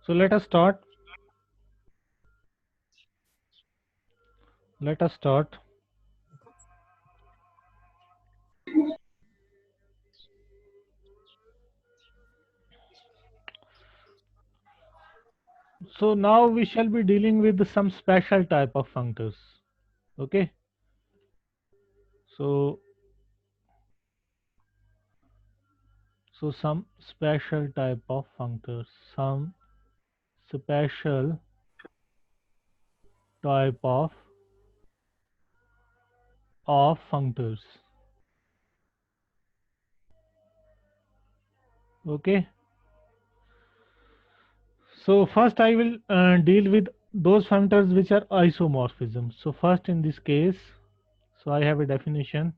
So let us start. Let us start. So now we shall be dealing with some special type of functors. Okay. So some special type of functors. Some special type of functors. Okay. So first I will deal with those functors which are isomorphisms. So first in this case, so I have a definition.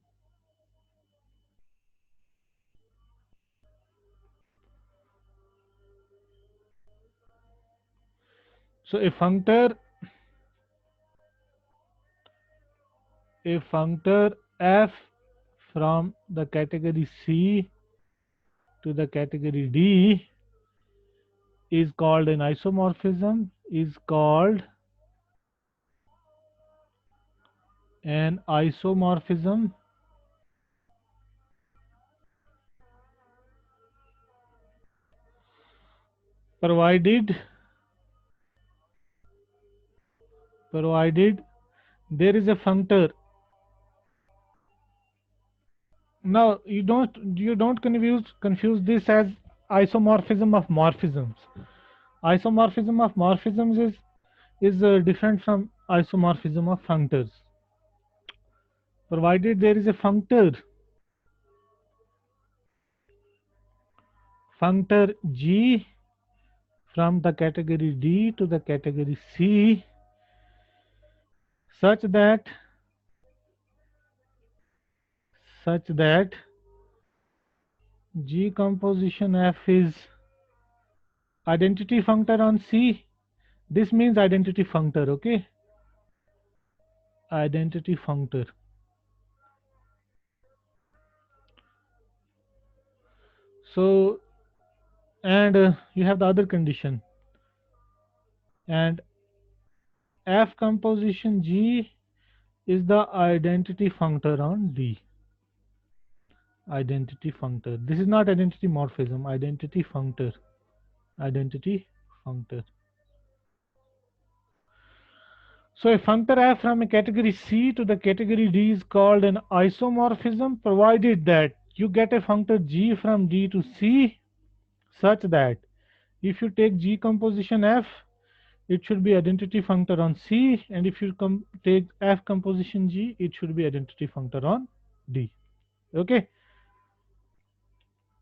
So a functor f from the category C to the category D is called an isomorphism, is called an isomorphism provided there is a functor. Now you don't confuse this as isomorphism of morphisms. Isomorphism of morphisms is different from isomorphism of functors. Provided there is a functor G from the category D to the category C such that G composition F is identity functor on C. This means identity functor, okay? Identity functor. So, and you have the other condition. And F composition G is the identity functor on D. Identity functor. This is not identity morphism, identity functor. Identity functor. So a functor F from a category C to the category D is called an isomorphism provided that you get a functor G from D to C such that if you take G composition F, it should be identity functor on C, and if you take F composition G, it should be identity functor on D. Okay.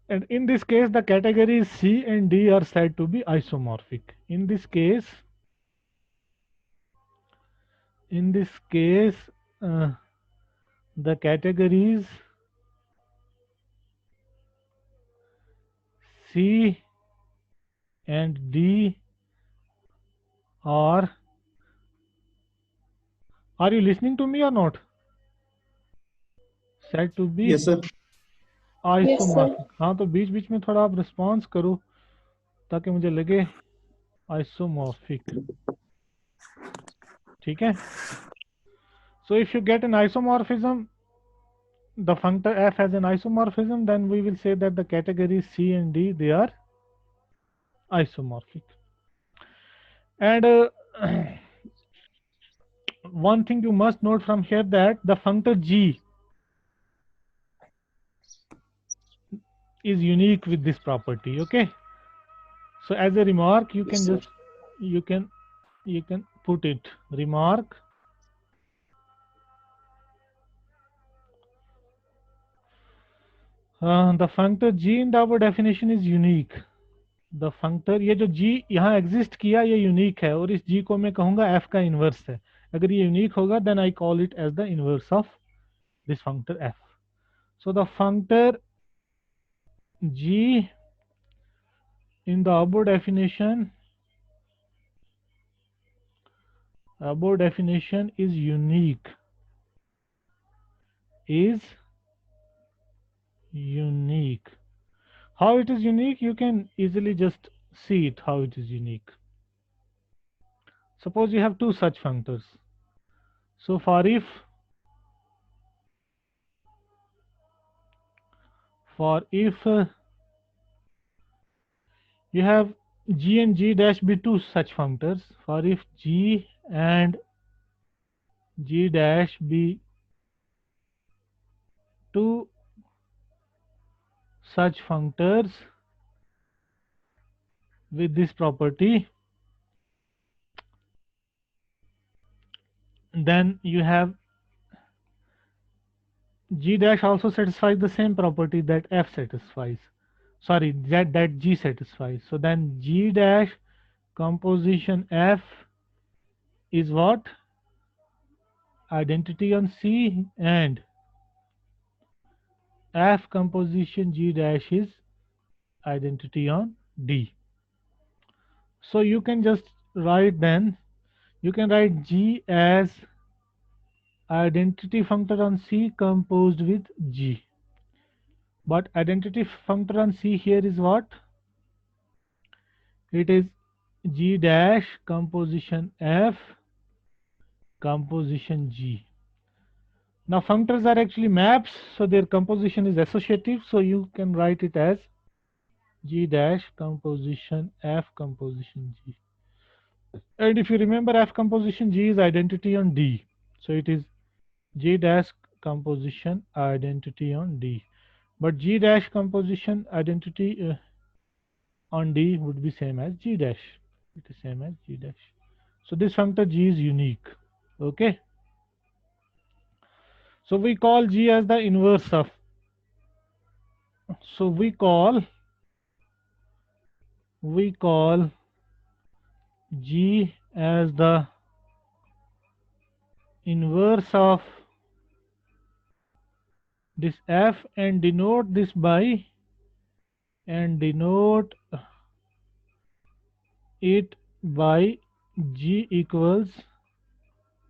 And in this case, the categories C and D are said to be isomorphic. In this case, the categories C and D are you listening to me or not? Said to be Yes, sir. Yes, sir. Isomorphic. हाँ तो बीच बीच में थोड़ा आप response करो ताकि मुझे लगे isomorphic. ठीक है. So if you get an isomorphism, the functor F has an isomorphism, then we will say that the categories C and D, they are isomorphic. And one thing you must note from here that the functor G is unique with this property. Okay. So as a remark, you can sir. just you can put it remark the functor G in the above definition is unique. The functor, ये जो G यहाँ exist किया ये unique है और इस G को मैं कहूँगा F का इन्वर्स है. अगर ये यूनिक होगा then I call it as the inverse of this functor F. So the functor G in the above definition is unique. How it is unique? You can easily just see it how it is unique. Suppose you have two such functors. So for if you have g and g dash be two such functors, for if g and g dash be two such functors with this property, then you have g dash also satisfies the same property that f satisfies. Sorry, that g satisfies. So then g dash composition f is what? Identity on C, and f composition g dash is identity on D. So you can just write, then you can write G as identity functor on C composed with G. But identity functor on C here is what? It is G dash composition F composition G. Now functors are actually maps, so their composition is associative, so you can write it as G dash composition F composition G. And if you remember, F composition G is identity on D. So it is G dash composition identity on D. But G dash composition identity on D would be same as G dash. It is same as G dash. So this functor G is unique. Okay. So we call G as the inverse of. So we call G as the inverse of this F, and denote this by, and denote it by G equals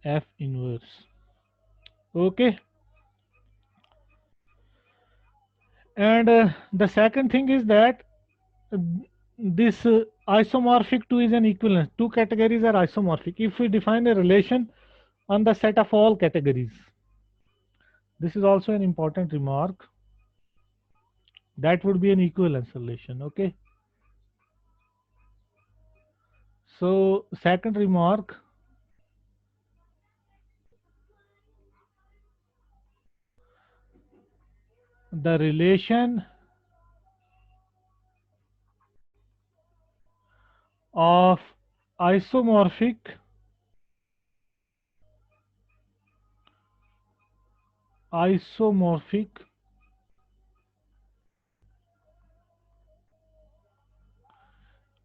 F inverse. Okay. And the second thing is that this isomorphic 2 is an equivalence. Two categories are isomorphic. If we define a relation on the set of all categories, this is also an important remark, that would be an equivalence relation. Okay. So second remark, the relation of isomorphic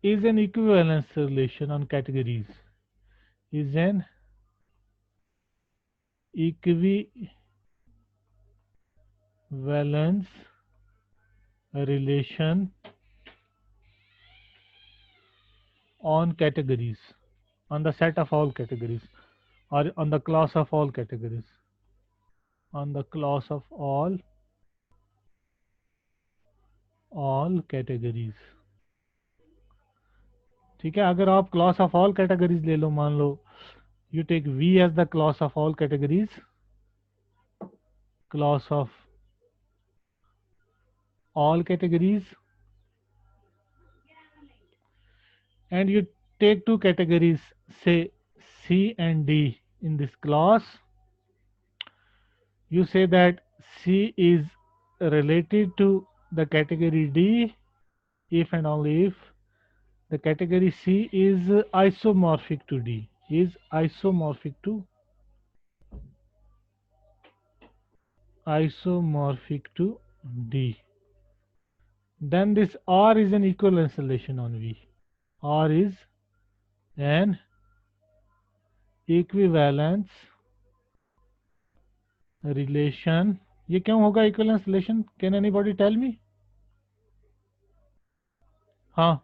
is an equivalence relation on categories, is an equivalence relation on categories, on the set of all categories, or on the class of all categories, on the class of all categories. ठीक है. अगर आप class of all categories ले लो, मान लो you take V as the class of all categories, class of all categories, and you take two categories, say C and D in this class. You say that C is related to the category D if and only if the category C is isomorphic to D, is isomorphic to D. Then this R is an equivalence relation on V. R is an equivalence relation. ये क्यों होगा equivalence relation? Can anybody tell me? हाँ.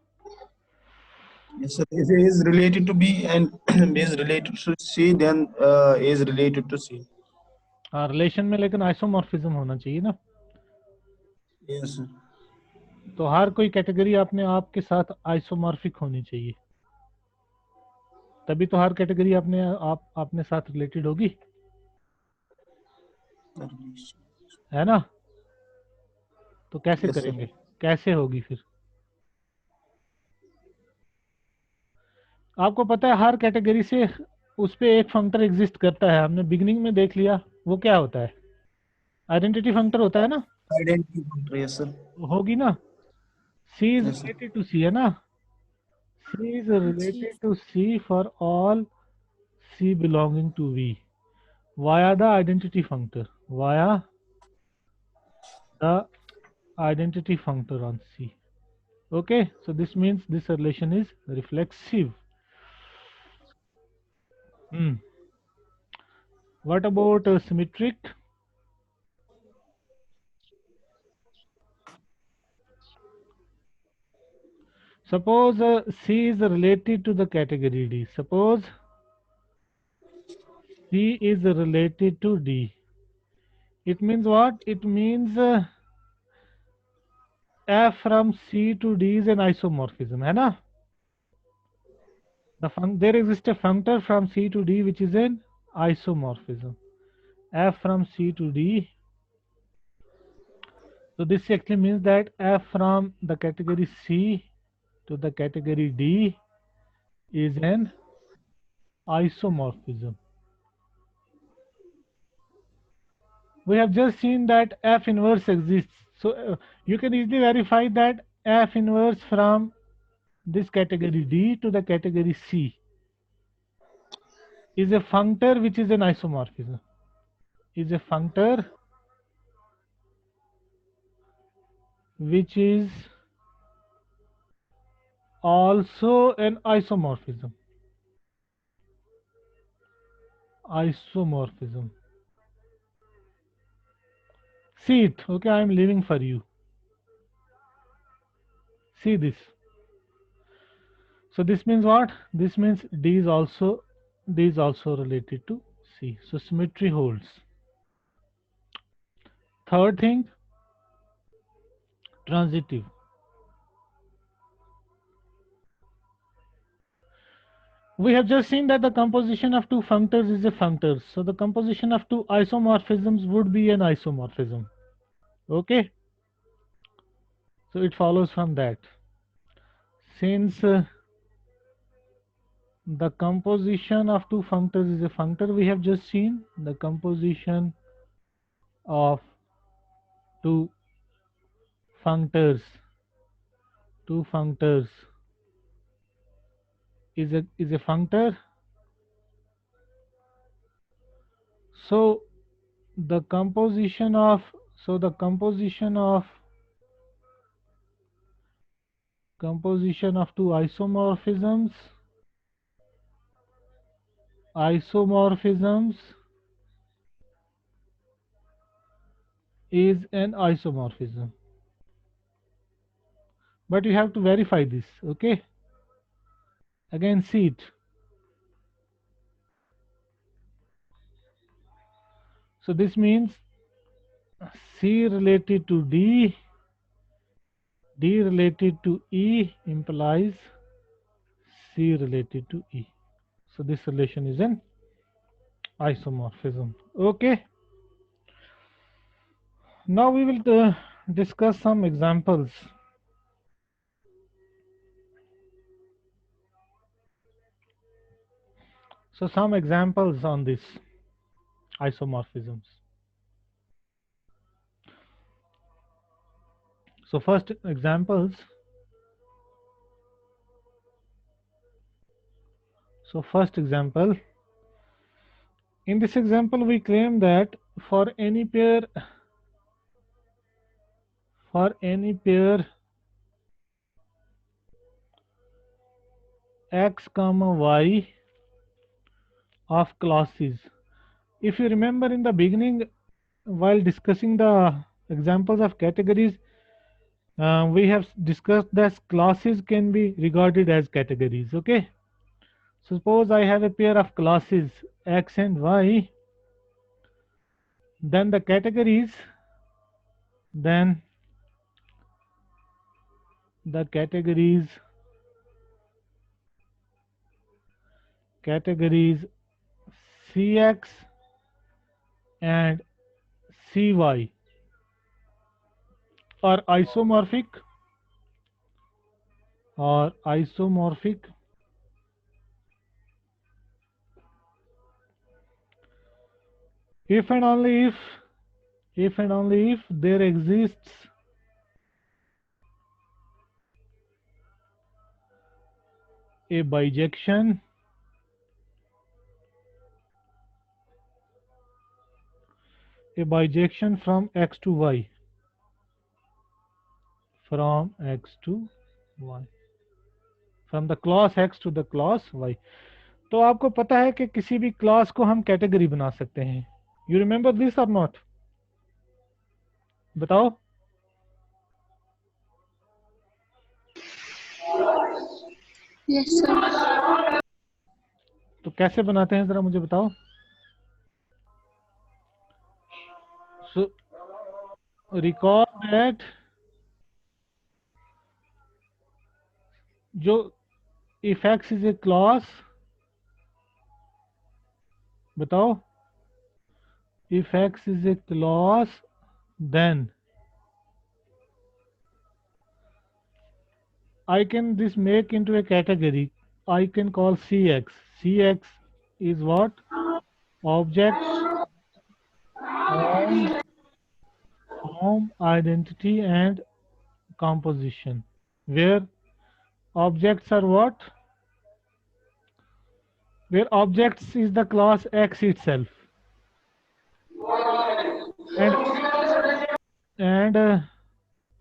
Yes, sir. If A is related to B and B is related to C, then A is related to C. हाँ, relation में लेकिन isomorphism होना चाहिए ना. Yes, sir. तो हर कोई कैटेगरी अपने आप के साथ आइसोमॉर्फिक होनी चाहिए, तभी तो हर कैटेगरी अपने साथ रिलेटेड होगी, है ना। तो कैसे Yes, sir. करेंगे, कैसे होगी फिर? आपको पता है हर कैटेगरी से उस पे एक फंक्टर एग्जिस्ट करता है, हमने बिगिनिंग में देख लिया। वो क्या होता है? आइडेंटिटी फंक्टर होता है ना। Identity factor, yes, sir. होगी ना। C is Yes, sir. Related to C, है ना। C is related to C for all C belonging to V via the identity functor, via the identity functor on C. Okay, so this means this relation is reflexive. What about symmetric? Suppose C is related to the category D. Suppose C is related to D. It means what? It means F from C to D is an isomorphism, है ना? There exists a functor from C to D which is an isomorphism. F from C to D. So this actually means that F from the category C to the category D is an isomorphism. We have just seen that F inverse exists. So you can easily verify that F inverse from this category D to the category C is a functor which is an isomorphism. Is a functor which is also an isomorphism. Isomorphism. See it. Okay, I am leaving for you. See this. So this means what? This means D is also related to C. So symmetry holds. Third thing, transitive. We have just seen that the composition of two functors is a functor. So the composition of two isomorphisms would be an isomorphism. Okay. So it follows from that. Since the composition of two functors is a functor, we have just seen the composition of two functors is a functor. So the composition of two isomorphisms is an isomorphism, but you have to verify this. Okay, again see it. So this means C related to D related to E implies C related to E. So this relation is an isomorphism. Okay, now we will discuss some examples. So some examples on this isomorphisms. So first examples. So first example. In this example, we claim that for any pair x comma y of classes. If you remember in the beginning, while discussing the examples of categories, we have discussed that classes can be regarded as categories. Okay, suppose I have a pair of classes x and y, then the categories, then the categories Cx and Cy are isomorphic if and only if there exists a bijection from X to Y, from the class X to the class Y. तो आपको पता है कि किसी भी class को हम category बना सकते हैं. यू रिमेंबर दिस और नॉट? बताओ. Yes, sir. तो कैसे बनाते हैं जरा मुझे बताओ. So recall that जो if X is a class, बताओ. If X is a class, then I can this make into a category. I can call Cx. Cx is what? Object, form, identity, and composition. Where objects are what? Where objects is the class X itself. And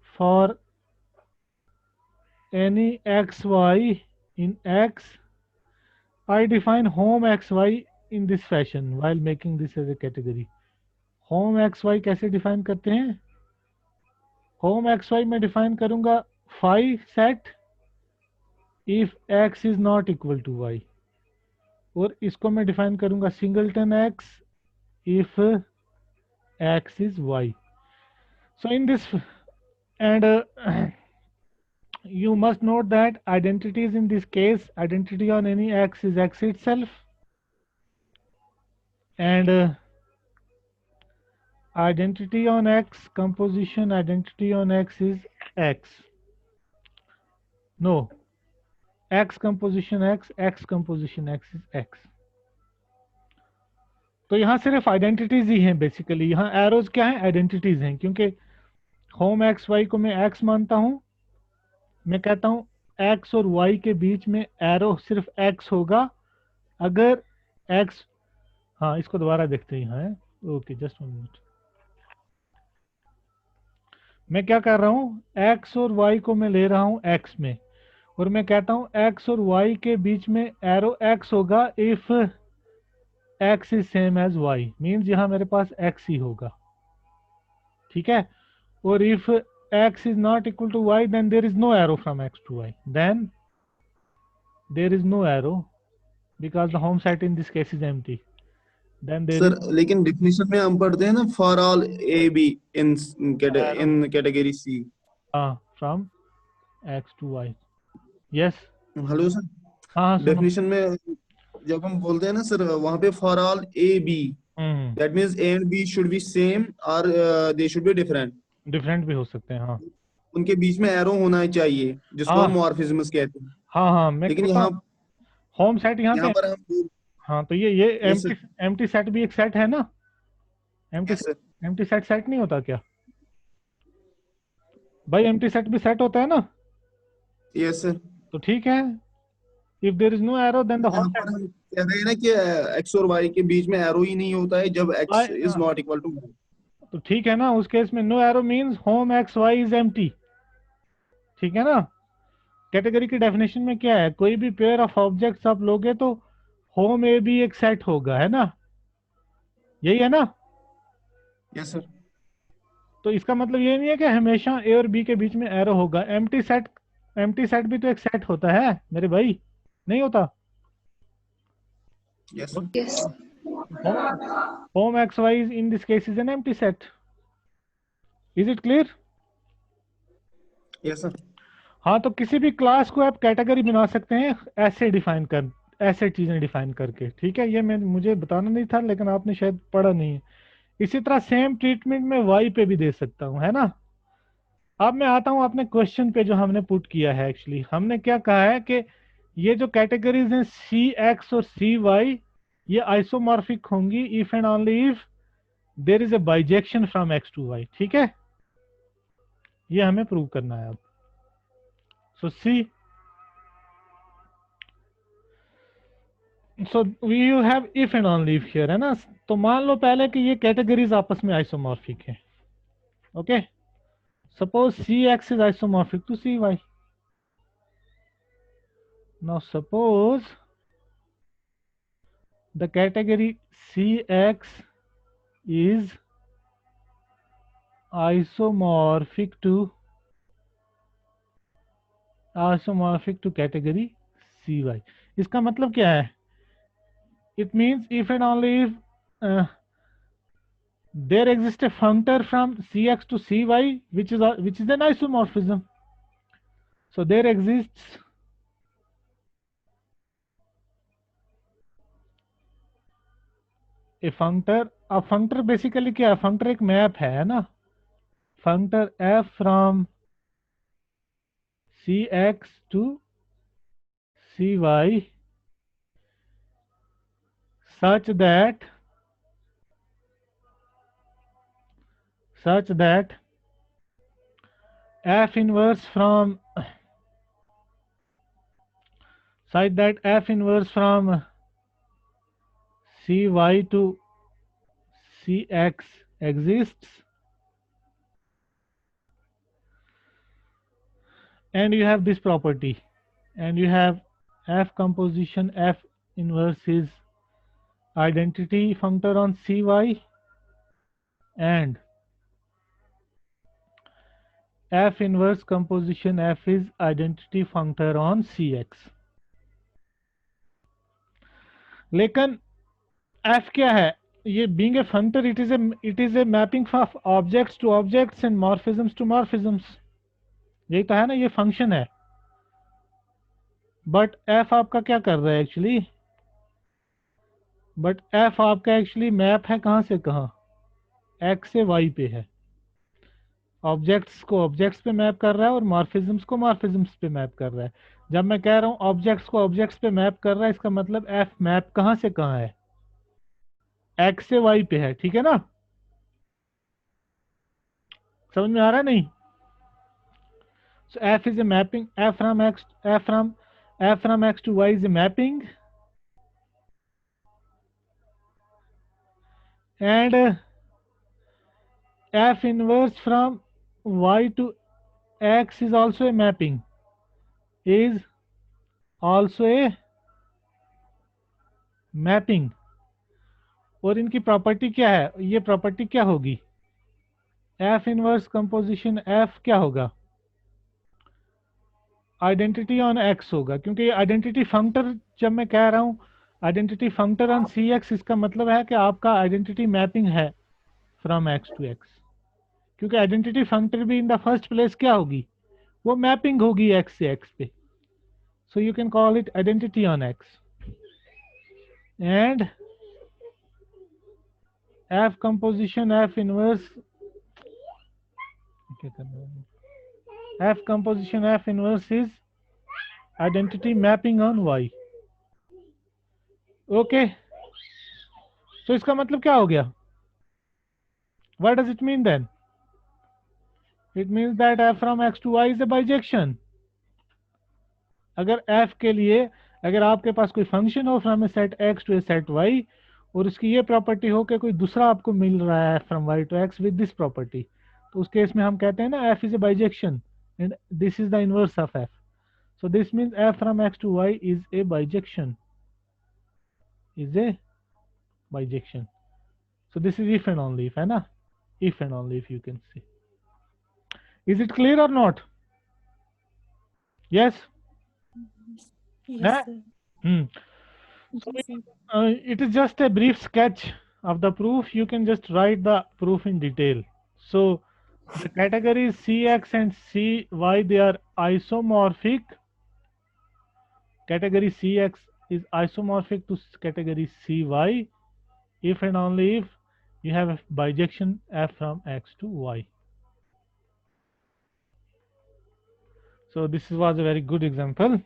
for any xy in X, I define home xy in this fashion while making this as a category. Home xy कैसे define करते हैं? Home xy में define करूँगा phi set if x is not equal to y, और इसको मैं define करूँगा singleton x if x is y. So in this, and you must note that identities in this case, identity on any x is x itself, and identity on x, composition identity on x is x. No, x composition x, x composition x is x. तो यहाँ सिर्फ identities ही हैं basically. यहाँ arrows क्या हैं? Identities हैं, क्योंकि home X Y को मैं एक्स मानता हूँ. मैं कहता हूँ एक्स और वाई के बीच में एरो सिर्फ एक्स होगा अगर एक्स. हाँ, इसको दोबारा देखते हैं. यहाँ ओके, जस्ट 1 मिनट. मैं क्या कर रहा हूँ? एक्स और वाई को मैं ले रहा हूँ एक्स में, और मैं कहता हूँ एक्स और वाई के बीच में एरो एक्स होगा if x is same as y, means यहाँ मेरे पास x ही होगा. ठीक है. और if x is not equal to y, then there is no arrow from x to y. Then there is no arrow because the home set in this case is empty. Then there sir लेकिन definition में हम पढ़ते हैं ना for all A B in category C. हाँ, from x to y. Yes. Hello sir. हाँ, definition में जब हम बोलते हैं ना सर, वहाँ पे for all A B, that means A and B should be same और they should be different. Different भी हो सकते हैं. हाँ, उनके बीच में एरो होना चाहिए जिसको हम मॉर्फिज्म्स कहते हैं. हाँ, मैं लेकिन यहाँ होम सेट यहाँ पे. पर हम हाँ, तो ये एम्प्टी सेट भी एक सेट है ना. एम्प्टी सेट नहीं होता क्या भाई? एम्प्टी सेट भी सेट होता है ना. Yes sir. तो ठीक है. If there is no arrow, then the home set. कह रहे हैं ना कि x और y के बीच में एरो ही नहीं होता है जब x is not equal to y. तो ठीक है ना, उस केस में no arrow means hom X Y is empty. ठीक है ना. कैटेगरी की डेफिनेशन में क्या है? कोई भी पेयर ऑफ ऑब्जेक्ट्स आप लोगे तो होम ए भी एक सेट होगा, है ना. यही है ना. Yes sir. तो इसका मतलब ये नहीं है कि हमेशा ए और बी के बीच में एरो होगा. एम्प्टी सेट भी तो एक सेट होता है मेरे भाई, नहीं होता? Yes. Home xy is in this case is an empty set. Is it clear? Yes sir. हाँ, तो किसी भी क्लास को आप कैटेगरी बना सकते हैं ऐसे डिफाइन कर, ऐसे चीजें डिफाइन करके, ठीक है। ये मैं मुझे बताना नहीं था, लेकिन आपने शायद पढ़ा नहीं है। इसी तरह सेम ट्रीटमेंट में वाई पे भी दे सकता हूँ, है ना। अब मैं आता हूँ अपने क्वेश्चन पे जो हमने पुट किया है। एक्चुअली हमने क्या कहा है कि ये जो कैटेगरीज हैं सी एक्स और सी वाई, ये आइसोमॉर्फिक होंगी if and only if there is a bijection from x to y, ठीक है। ये हमें प्रूव करना है अब। So C, so you have if and only if here, है ना। तो मान लो पहले कि ये कैटेगरीज आपस में आइसोमॉर्फिक है, okay. Suppose C X is isomorphic to C Y. Now suppose the category Cx is isomorphic to category Cy। इसका मतलब क्या है? It means if and only if there exists a functor from Cx to Cy which is an isomorphism. So there exists a functor। अब functor basically क्या है? functor एक map है ना। functor f from Cx to Cy such that f inverse from Cy to Cx exists, and you have this property, and you have f composition f inverse is identity functor on Cy, and f inverse composition f is identity functor on Cx। लेकिन f क्या है? ये being a functor, it is a mapping of objects to objects and morphisms to morphisms। यही तो है ना, ये function है। बट f आपका क्या कर रहा है एक्चुअली? बट f आपका एक्चुअली मैप है कहाँ से कहाँ? x से y पे है। ऑब्जेक्ट्स को ऑब्जेक्ट्स पे मैप कर रहा है और मॉर्फिज्म्स को मॉर्फिज्म्स पे मैप कर रहा है। जब मैं कह रहा हूँ ऑब्जेक्ट्स को ऑब्जेक्ट्स पे मैप कर रहा है, इसका मतलब f मैप कहाँ से कहाँ है? x से y पे है, ठीक है ना। समझ में आ रहा है नहीं? So f is a mapping, f from x to y is a mapping, and f inverse from y to x is also a mapping, और इनकी प्रॉपर्टी क्या है? ये प्रॉपर्टी क्या होगी? f इनवर्स कंपोजिशन f क्या होगा? आइडेंटिटी ऑन x होगा, क्योंकि आइडेंटिटी फंक्टर, जब मैं कह रहा हूँ आइडेंटिटी फंक्टर ऑन Cx, इसका मतलब है कि आपका आइडेंटिटी मैपिंग है फ्रॉम x टू x। क्योंकि आइडेंटिटी फंक्टर भी इन द फर्स्ट प्लेस क्या होगी? वो मैपिंग होगी x से x पे। So you can call it identity on x, and f composition f inverse is identity mapping on y। Okay, so इसका मतलब क्या हो गया? What does it mean then? It means that f from x to y is a bijection। अगर f के लिए, अगर आपके पास कोई फंक्शन हो from a set x to a set y, और उसकी ये प्रॉपर्टी हो कि कोई दूसरा आपको मिल रहा है from y to x with this property, तो उस केस में हम कहते हैं ना f is a bijection and this is the inverse of f। So this means f from x to y is a bijection, so this is if and only if, है ना। If and only if, you can say. Is it clear और not? Yes. Yes, sir. So it is just a brief sketch of the proof. You can just write the proof in detail. So The categories Cx and Cy, they are isomorphic. Category Cx is isomorphic to category Cy if and only if you have a bijection f from x to y. So this was a very good example.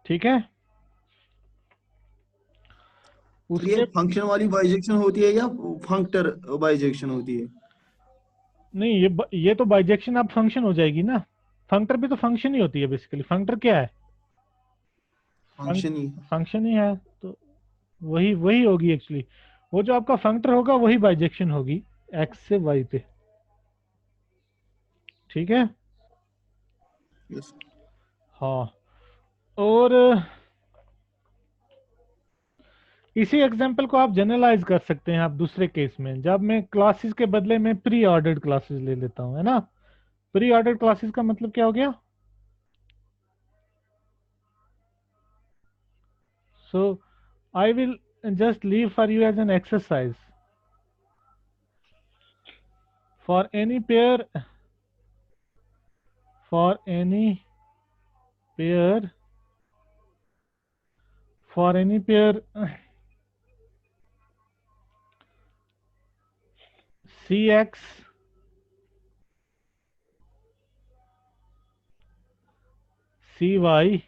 ठीक है, तो ये उसके function वाली bijection होती है या फंक्टर bijection होती है? नहीं, ये तो बाइजेक्शन आप फंक्शन हो जाएगी ना, फंक्टर भी तो फंक्शन ही होती है बेसिकली। फंक्टर क्या है? फंक्शन ही। फंक्शन ही है, तो वही वही होगी एक्चुअली। वो जो आपका फंक्टर होगा वही बाइजेक्शन होगी एक्स से वाई पे। ठीक है, यस। हाँ। और इसी एग्जांपल को आप जनरलाइज कर सकते हैं आप दूसरे केस में, जब मैं क्लासेस के बदले में प्री ऑर्डर्ड क्लासेस ले लेता हूं, है ना। प्री ऑर्डर्ड क्लासेस का मतलब क्या हो गया? So I will just leave for you as an exercise. For any pair for any pair Cx Cy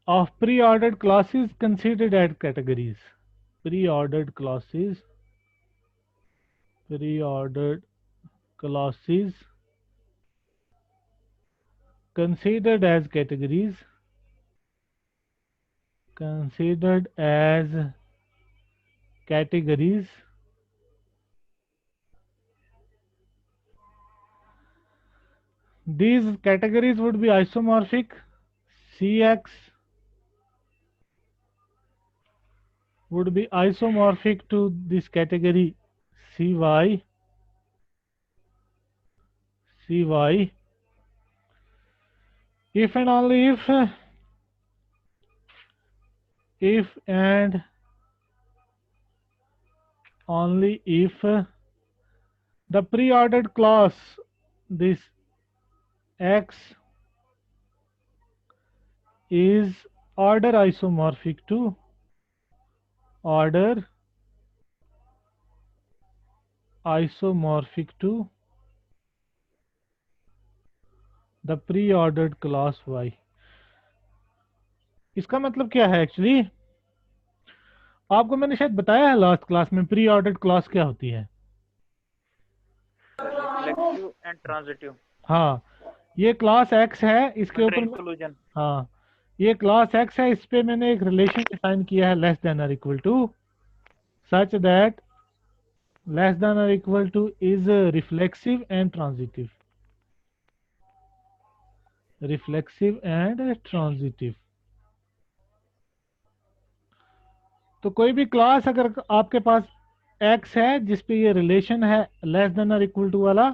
of pre-ordered classes considered as categories. Pre-ordered classes considered as categories, these categories would be isomorphic. Cx would be isomorphic to this category Cy if and only if and only if the pre-ordered class, this X, is order isomorphic to the pre-ordered class Y. इसका मतलब क्या है? Actually आपको मैंने शायद बताया है last class में प्री ऑर्डर्ड क्लास क्या होती है। Reflexive and transitive. हाँ, ये क्लास एक्स है, इसके ऊपर इंक्लूजन। हाँ, ये क्लास एक्स है, इस पे मैंने एक रिलेशन डिफाइन किया है लेस देन और equal to, such that less than और equal to is reflexive and transitive. Reflexive and transitive. तो कोई भी क्लास अगर आपके पास एक्स है जिसपे ये रिलेशन है लेस देन और इक्वल टू वाला,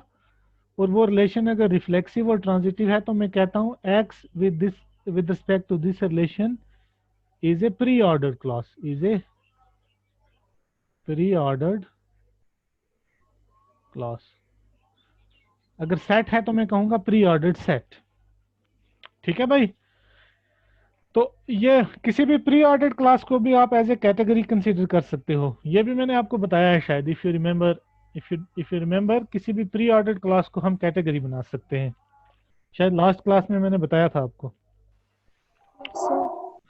और वो रिलेशन अगर रिफ्लेक्सिव और ट्रांजिटिव है, तो मैं कहता हूं X with respect to this relation is a preordered class, is a preordered class. अगर सेट है तो मैं कहूंगा प्री ऑर्डर्ड सेट। ठीक है भाई, तो ये किसी भी प्री ऑर्डर्ड क्लास को भी आप एज ए कैटेगरी कंसीडर कर सकते हो, ये भी मैंने आपको बताया है शायद, इफ यू रिमेंबर किसी भी प्री ऑर्डर्ड क्लास को हम कैटेगरी बना सकते हैं, शायद लास्ट क्लास में मैंने बताया था आपको।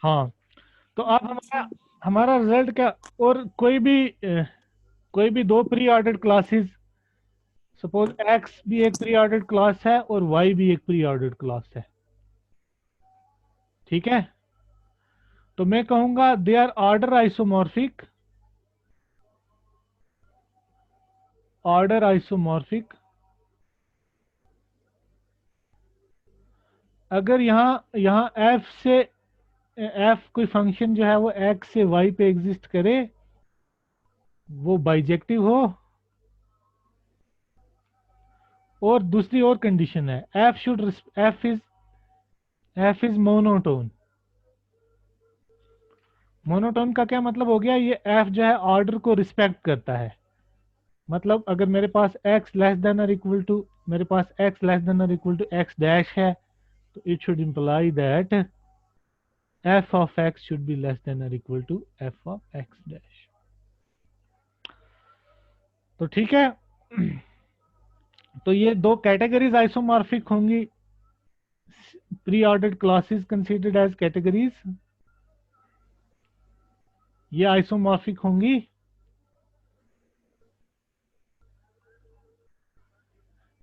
हाँ, तो आप हमारा रिजल्ट क्या, और कोई भी दो pre ordered classes, suppose x भी एक प्री ऑर्डर्ड क्लास है और वाई भी एक प्री ऑर्डर्ड क्लास है। ठीक है, तो मैं कहूंगा दे आर ऑर्डर आइसोमॉर्फिक, अगर यहाँ एफ कोई फंक्शन जो है वो एक्स से वाई पे एग्जिस्ट करे, वो बाइजेक्टिव हो, और दूसरी और कंडीशन है F is F is monotone. Monotone का क्या मतलब हो गया? ये F जो है ऑर्डर को रिस्पेक्ट करता है। मतलब अगर मेरे पास x लेस देन और इक्वल टू मेरे पास x लेस देन और इक्वल टू x डैश है, तो it should imply that f of x should be less than or equal to f of x dash। तो ठीक है, तो ये दो कैटेगरीज आइसोमॉर्फिक होंगी, pre ordered classes considered as categories, ये आइसोमॉर्फिक होंगी।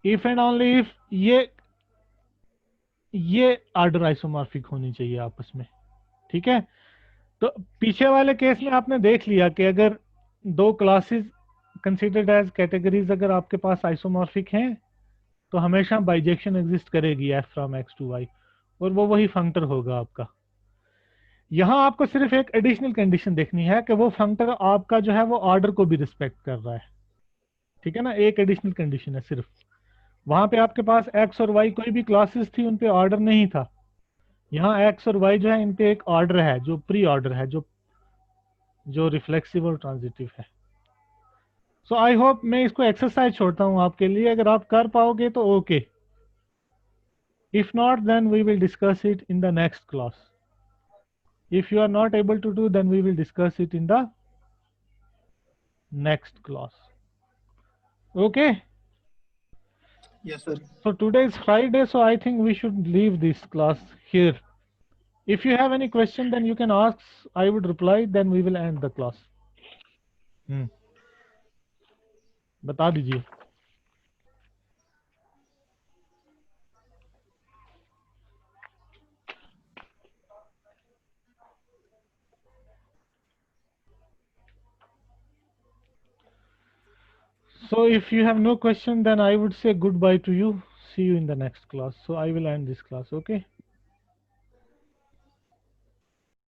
इफ एंड ओनली इफ ये ऑर्डर आइसोमॉर्फिक होनी चाहिए आपस में, ठीक है। तो पीछे वाले केस में आपने देख लिया कि अगर दो क्लासेस कंसीडर्ड एज कैटेगरीज अगर आपके पास आइसोमॉर्फिक हैं तो हमेशा बाइजेक्शन एग्जिस्ट करेगी f from x to y, और वो वही फंक्टर होगा आपका। यहां आपको सिर्फ एक एडिशनल कंडीशन देखनी है कि वो फंक्टर आपका जो है वो ऑर्डर को भी रिस्पेक्ट कर रहा है, ठीक है ना। एक एडिशनल कंडीशन है सिर्फ। वहां पे आपके पास x और y कोई भी क्लासेस थी, उन पे ऑर्डर नहीं था। यहाँ x और y जो है इन पे एक ऑर्डर है, जो प्री ऑर्डर है, जो रिफ्लेक्सिव और ट्रांजिटिव है। सो आई होप, मैं इसको एक्सरसाइज छोड़ता हूँ आपके लिए, अगर आप कर पाओगे तो okay, if not then we will discuss it in the next class. If you are not able to do, then we will discuss it in the next class. Okay? Yes, sir. So today is Friday, so I think we should leave this class here. If you have any question, then you can ask. I would reply, then we will end the class. बता दीजिए। So if you have no question, then I would say goodbye to you. See you in the next class. So I will end this class, okay?